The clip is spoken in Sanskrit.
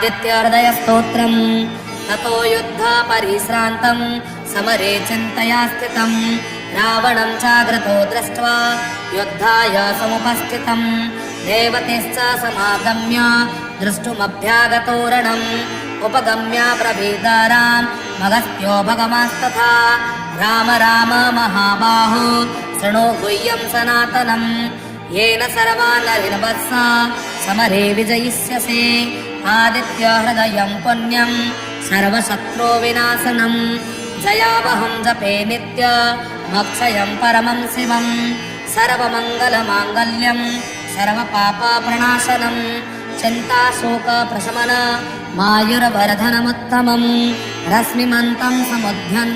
आदित्यहृदयस्तोत्रम् ततो युद्धा परिश्रान्तम् समरे चिन्तया स्थितम् रावणं चाग्रतो दृष्ट्वा युद्धाय समुपस्थितम् देवतेश्च समागम्य द्रष्टुमभ्यागतोरणम् उपगम्य प्रभेदाराम् मगस्त्यो भगवास्तथा राम राम महाबाहो शृणु गुह्यं सनातनम् येन सर्वान् नरिनवत्स समरे विजयिष्यसे आदित्यहृदयं पुण्यं सर्वशत्रो विनाशनम् जयावहं जपे नित्य मोक्षयं परमं शिवम् सर्वमङ्गलमाङ्गल्यं सर्वपापप्रणाशनं चिन्ताशोकप्रशमन मायुरवर्धनमुत्तमम् रश्मिमन्तं समुद्यन्